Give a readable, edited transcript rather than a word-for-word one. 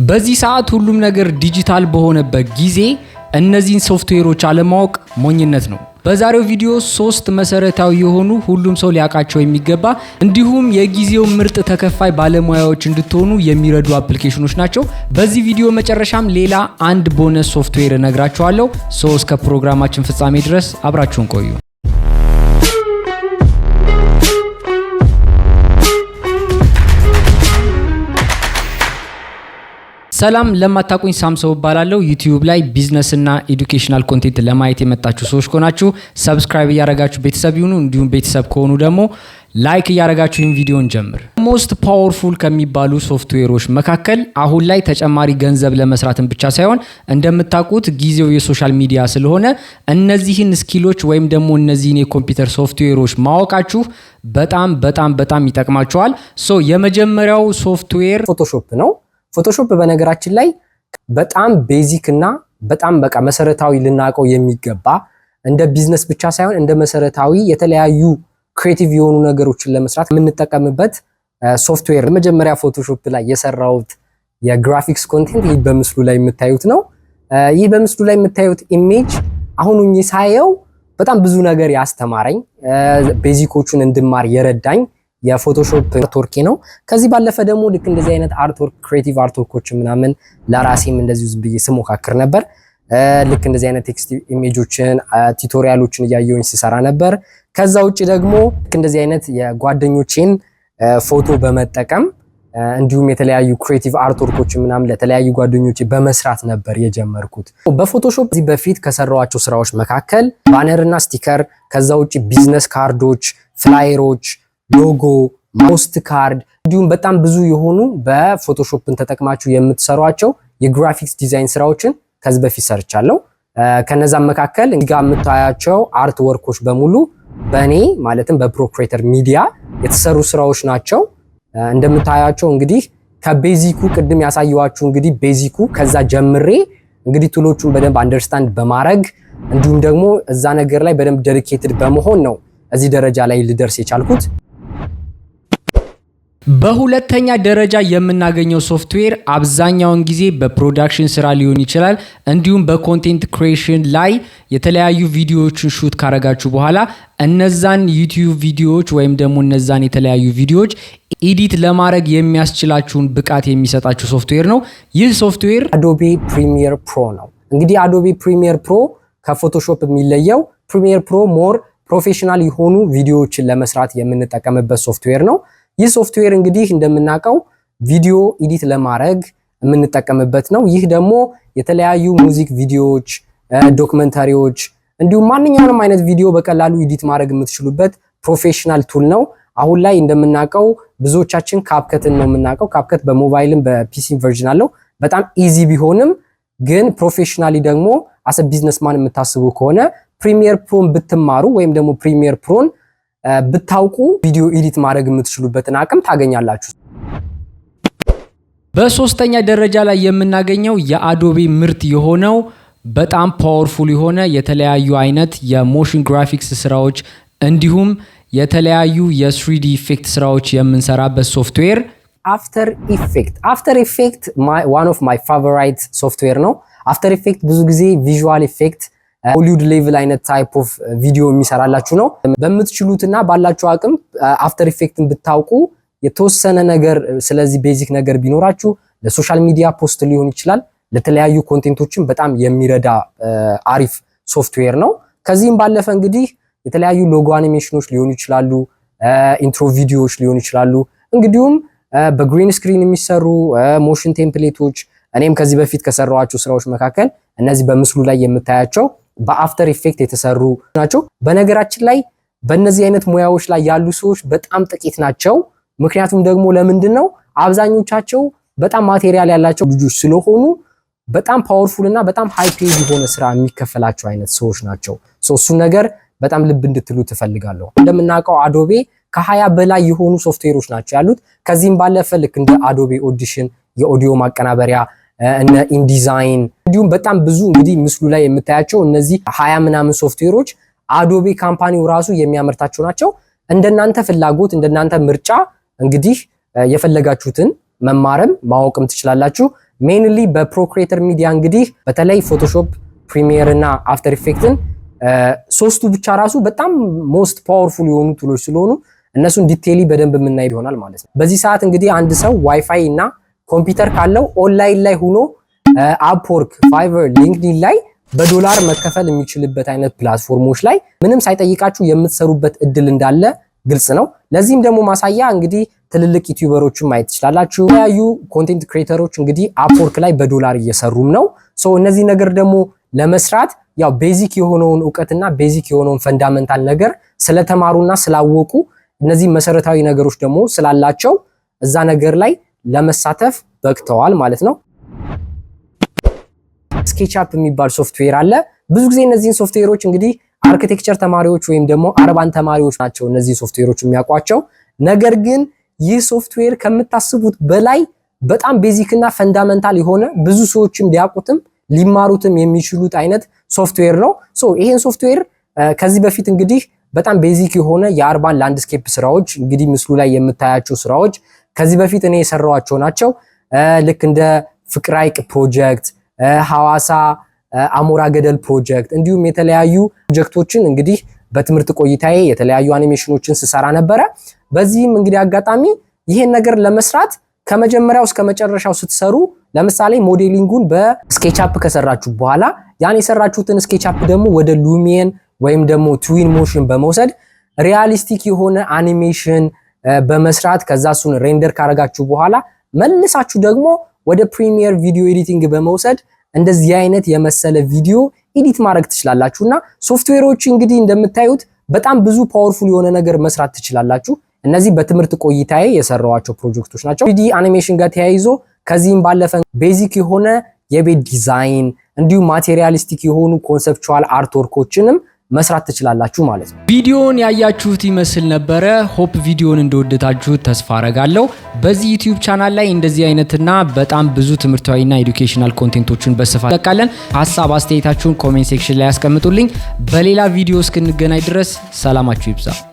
በዚህ ሰዓት ሁሉም ነገር ዲጂታል በሆነበት ጊዜ እነዚህን ሶፍትዌሮች አለማወቅ ሞኝነት ነው። በዛሬው ቪዲዮ 3 መሰረታዊ የሆኑ ሁሉም ሰው ሊያውቃቸው የሚገባ እንዲሁም የጊዜው ምርጥ ተከፋይ ባለሙያዎች እንድትሆኑ የሚረዱ አፕሊኬሽኖች ናቸው። በዚህ ቪዲዮ መጨረሻም ሌላ አንድ ቦነስ ሶፍትዌር እነግራችኋለሁ። እስከ ፕሮግራማችን ፍጻሜ ድረስ አብራችሁን ቆዩ። ሰላም ለማታቁኝ ሳምሰው እባላለሁ። ዩቲዩብ ላይ ቢዝነስ እና ኤዱኬሽናል ኮንቴንት ለማየት የመጣችሁ ሰዎች ከሆናችሁ ሰብስክራይብ እያረጋችሁ ቤተሰብ ይሁኑ። እንዲሁም ቤተሰብ ከሆኑ ደግሞ ላይክ እያረጋችሁ ይህን ቪዲዮን ጀምር። ሞስት ፓወርፉል ከሚባሉ ሶፍትዌሮች መካከል አሁን ላይ ተጨማሪ ገንዘብ ለመስራትን ብቻ ሳይሆን እንደምታውቁት ጊዜው የሶሻል ሚዲያ ስለሆነ እነዚህን ስኪሎች ወይም ደግሞ እነዚህን የኮምፒውተር ሶፍትዌሮች ማወቃችሁ በጣም ይጠቅማችኋል። የመጀመሪያው ሶፍትዌር ፎቶሾፕ ነው። ፎቶሾፕ በነገራችን ላይ በጣም ቤዚክ እና በጣም መሰረታዊ ልናቀው የሚገባ እንደ ቢዝነስ ብቻ ሳይሆን እንደ መሰረታዊ የተለያዩ ክሬቲቭ የሆኑ ነገሮችን ለመስራት የምንጠቀምበት ሶፍትዌር። መጀመሪያ ፎቶሾፕ ላይ የሰራሁት የግራፊክስ ኮንቴንት ይህ በምስሉ ላይ የምታዩት ነው። ይህ በምስሉ ላይ የምታዩት ኢሜጅ አሁን ሳየው በጣም ብዙ ነገር ያስተማረኝ፣ ቤዚኮቹን እንድማር የረዳኝ የፎቶሾፕ አርትወርክ ነው። ከዚህ ባለፈ ደግሞ ልክ እንደዚህ አይነት አርትወርክ ክሬቲቭ አርትወርኮች ምናምን ለራሴም እንደዚሁ ዝም ብዬ ስሞካክር ነበር። ልክ እንደዚህ አይነት ቴክስት ኢሜጆችን ቱቶሪያሎችን እያየሁኝ ሲሰራ ነበር። ከዛ ውጪ ደግሞ ልክ እንደዚህ አይነት የጓደኞቼን ፎቶ በመጠቀም እንዲሁም የተለያዩ ክሬቲቭ አርትወርኮችን ምናምን ለተለያዩ ጓደኞቼ በመስራት ነበር የጀመርኩት። በፎቶሾፕ እዚህ በፊት ከሰራኋቸው ስራዎች መካከል ባነር እና ስቲከር፣ ከዛ ውጪ ቢዝነስ ካርዶች፣ ፍላየሮች፣ ሎጎ፣ ፖስት ካርድ እንዲሁም በጣም ብዙ የሆኑ በፎቶሾፕን ተጠቅማችሁ የምትሰሯቸው የግራፊክስ ዲዛይን ስራዎችን ከዚህ በፊት ሰርቻለሁ። ከነዛም መካከል እንግዲህ የምታያቸው አርት ወርኮች በሙሉ በእኔ ማለትም በፕሮክሬተር ሚዲያ የተሰሩ ስራዎች ናቸው። እንደምታያቸው እንግዲህ ከቤዚኩ ቅድም ያሳየኋችሁ እንግዲህ ቤዚኩ ከዛ ጀምሬ እንግዲህ ቱሎቹን በደንብ አንደርስታንድ በማድረግ እንዲሁም ደግሞ እዛ ነገር ላይ በደንብ ዴዲኬትድ በመሆን ነው እዚህ ደረጃ ላይ ልደርስ የቻልኩት። በሁለተኛ ደረጃ የምናገኘው ሶፍትዌር አብዛኛውን ጊዜ በፕሮዳክሽን ስራ ሊሆን ይችላል፣ እንዲሁም በኮንቴንት ክሪኤሽን ላይ የተለያዩ ቪዲዮዎችን ሹት ካረጋችሁ በኋላ እነዛን ዩቲዩብ ቪዲዮዎች ወይም ደግሞ እነዛን የተለያዩ ቪዲዮዎች ኤዲት ለማድረግ የሚያስችላችሁን ብቃት የሚሰጣችሁ ሶፍትዌር ነው። ይህ ሶፍትዌር አዶቤ ፕሪሚየር ፕሮ ነው። እንግዲህ አዶቤ ፕሪሚየር ፕሮ ከፎቶሾፕ የሚለየው ፕሪሚየር ፕሮ ሞር ፕሮፌሽናል የሆኑ ቪዲዮዎችን ለመስራት የምንጠቀምበት ሶፍትዌር ነው። ይህ ሶፍትዌር እንግዲህ እንደምናውቀው ቪዲዮ ኤዲት ለማድረግ የምንጠቀምበት ነው። ይህ ደግሞ የተለያዩ ሙዚክ ቪዲዮዎች፣ ዶክመንታሪዎች እንዲሁም ማንኛውንም አይነት ቪዲዮ በቀላሉ ኤዲት ማድረግ የምትችሉበት ፕሮፌሽናል ቱል ነው። አሁን ላይ እንደምናውቀው ብዙዎቻችን ካፕከትን ነው የምናውቀው። ካፕከት በሞባይልም በፒሲ ቨርዥን አለው። በጣም ኢዚ ቢሆንም ግን ፕሮፌሽናሊ ደግሞ አሰ ቢዝነስማን የምታስቡ ከሆነ ፕሪሚየር ፕሮን ብትማሩ ወይም ደግሞ ፕሪሚየር ፕሮን ብታውቁ ቪዲዮ ኤዲት ማድረግ የምትችሉበትን አቅም ታገኛላችሁ። በሶስተኛ ደረጃ ላይ የምናገኘው የአዶቤ ምርት የሆነው በጣም ፓወርፉል የሆነ የተለያዩ አይነት የሞሽን ግራፊክስ ስራዎች እንዲሁም የተለያዩ የ3D ኢፌክት ስራዎች የምንሰራበት ሶፍትዌር አፍተር ኢፌክት። አፍተር ኢፌክት ዋን ኦፍ ማይ ፋቮራይት ሶፍትዌር ነው። አፍተር ኢፌክት ብዙ ጊዜ ቪዥዋል ኢፌክት ሆሊውድ ሌቭል አይነት ታይፕ ኦፍ ቪዲዮ የሚሰራላችሁ ነው። በምትችሉትና ባላችሁ አቅም አፍተር ኢፌክትን ብታውቁ የተወሰነ ነገር ስለዚህ ቤዚክ ነገር ቢኖራችሁ ለሶሻል ሚዲያ ፖስት ሊሆን ይችላል፣ ለተለያዩ ኮንቴንቶችን በጣም የሚረዳ አሪፍ ሶፍትዌር ነው። ከዚህም ባለፈ እንግዲህ የተለያዩ ሎጎ አኒሜሽኖች ሊሆኑ ይችላሉ፣ ኢንትሮ ቪዲዮዎች ሊሆኑ ይችላሉ፣ እንግዲሁም በግሪን ስክሪን የሚሰሩ ሞሽን ቴምፕሌቶች እኔም ከዚህ በፊት ከሰራኋቸው ስራዎች መካከል እነዚህ በምስሉ ላይ የምታያቸው በአፍተር ኢፌክት የተሰሩ ናቸው። በነገራችን ላይ በእነዚህ አይነት ሙያዎች ላይ ያሉ ሰዎች በጣም ጥቂት ናቸው። ምክንያቱም ደግሞ ለምንድን ነው አብዛኞቻቸው በጣም ማቴሪያል ያላቸው ልጆች ስለሆኑ በጣም ፓወርፉል እና በጣም ሃይ ፔድ የሆነ ስራ የሚከፈላቸው አይነት ሰዎች ናቸው። እሱን ነገር በጣም ልብ እንድትሉ ትፈልጋለሁ። እንደምናውቀው አዶቤ ከ20 በላይ የሆኑ ሶፍትዌሮች ናቸው ያሉት። ከዚህም ባለፈ ልክ እንደ አዶቤ ኦዲሽን የኦዲዮ ማቀናበሪያ እነ ኢንዲዛይን እንዲሁም በጣም ብዙ እንግዲህ ምስሉ ላይ የምታያቸው እነዚህ 20 ምናምን ሶፍትዌሮች አዶቤ ካምፓኒው ራሱ የሚያመርታቸው ናቸው። እንደናንተ ፍላጎት እንደናንተ ምርጫ እንግዲህ የፈለጋችሁትን መማርም ማወቅም ትችላላችሁ። ሜንሊ በፕሮክሬተር ሚዲያ እንግዲህ በተለይ ፎቶሾፕ፣ ፕሪሚየር እና አፍተር ኢፌክትን ሶስቱ ብቻ ራሱ በጣም ሞስት ፓወርፉል የሆኑ ቱሎች ስለሆኑ እነሱን ዲቴይሊ በደንብ የምናይ ይሆናል ማለት ነው። በዚህ ሰዓት እንግዲህ አንድ ሰው ዋይፋይ እና ኮምፒውተር ካለው ኦንላይን ላይ ሆኖ አፕወርክ፣ ፋይቨር፣ ሊንክድኢን ላይ በዶላር መከፈል የሚችልበት አይነት ፕላትፎርሞች ላይ ምንም ሳይጠይቃችሁ የምትሰሩበት እድል እንዳለ ግልጽ ነው። ለዚህም ደግሞ ማሳያ እንግዲህ ትልልቅ ዩቲዩበሮችን ማየት ትችላላችሁ። የተለያዩ ኮንቴንት ክሬተሮች እንግዲህ አፕወርክ ላይ በዶላር እየሰሩም ነው። እነዚህ ነገር ደግሞ ለመስራት ያው ቤዚክ የሆነውን እውቀትና ቤዚክ የሆነውን ፈንዳመንታል ነገር ስለተማሩና ስላወቁ እነዚህ መሰረታዊ ነገሮች ደግሞ ስላላቸው እዛ ነገር ላይ ለመሳተፍ በቅተዋል ማለት ነው። ስኬችአፕ የሚባል ሶፍትዌር አለ። ብዙ ጊዜ እነዚህን ሶፍትዌሮች እንግዲህ አርኪቴክቸር ተማሪዎች ወይም ደግሞ አርባን ተማሪዎች ናቸው እነዚህ ሶፍትዌሮች የሚያውቋቸው። ነገር ግን ይህ ሶፍትዌር ከምታስቡት በላይ በጣም ቤዚክ እና ፈንዳመንታል የሆነ ብዙ ሰዎችም ሊያውቁትም ሊማሩትም የሚችሉት አይነት ሶፍትዌር ነው። ይሄን ሶፍትዌር ከዚህ በፊት እንግዲህ በጣም ቤዚክ የሆነ የአርባን ላንድስኬፕ ስራዎች እንግዲህ ምስሉ ላይ የምታያቸው ስራዎች ከዚህ በፊት እኔ የሰራኋቸው ናቸው። ልክ እንደ ፍቅር ሐይቅ ፕሮጀክት፣ ሐዋሳ አሞራ ገደል ፕሮጀክት እንዲሁም የተለያዩ ፕሮጀክቶችን እንግዲህ በትምህርት ቆይታዬ የተለያዩ አኒሜሽኖችን ስሰራ ነበረ። በዚህም እንግዲህ አጋጣሚ ይሄን ነገር ለመስራት ከመጀመሪያው እስከ መጨረሻው ስትሰሩ ለምሳሌ ሞዴሊንጉን በስኬችአፕ ከሰራችሁ በኋላ ያን የሰራችሁትን ስኬችአፕ ደግሞ ወደ ሉሚየን ወይም ደግሞ ትዊን ሞሽን በመውሰድ ሪያሊስቲክ የሆነ አኒሜሽን በመስራት ከዛ እሱን ሬንደር ካረጋችሁ በኋላ መልሳችሁ ደግሞ ወደ ፕሪሚየር ቪዲዮ ኤዲቲንግ በመውሰድ እንደዚህ አይነት የመሰለ ቪዲዮ ኤዲት ማድረግ ትችላላችሁና ሶፍትዌሮች እንግዲህ እንደምታዩት በጣም ብዙ ፓወርፉል የሆነ ነገር መስራት ትችላላችሁ። እነዚህ በትምህርት ቆይታዬ የሰራዋቸው ፕሮጀክቶች ናቸው። 3D አኒሜሽን ጋር ተያይዞ ከዚህም ባለፈ ቤዚክ የሆነ የቤት ዲዛይን እንዲሁም ማቴሪያሊስቲክ የሆኑ ኮንሰፕቹዋል አርትወርኮችንም መስራት ትችላላችሁ ማለት ነው። ቪዲዮውን ያያችሁት ይመስል ነበረ። ሆፕ ቪዲዮውን እንደወደዳችሁት ተስፋ አረጋለሁ። በዚህ ዩቲዩብ ቻናል ላይ እንደዚህ አይነትና በጣም ብዙ ትምህርታዊና ኤዱኬሽናል ኮንቴንቶችን በስፋት እንለቃለን። ሐሳብ አስተያየታችሁን ኮሜንት ሴክሽን ላይ ያስቀምጡልኝ። በሌላ ቪዲዮ እስክንገናኝ ድረስ ሰላማችሁ ይብዛ።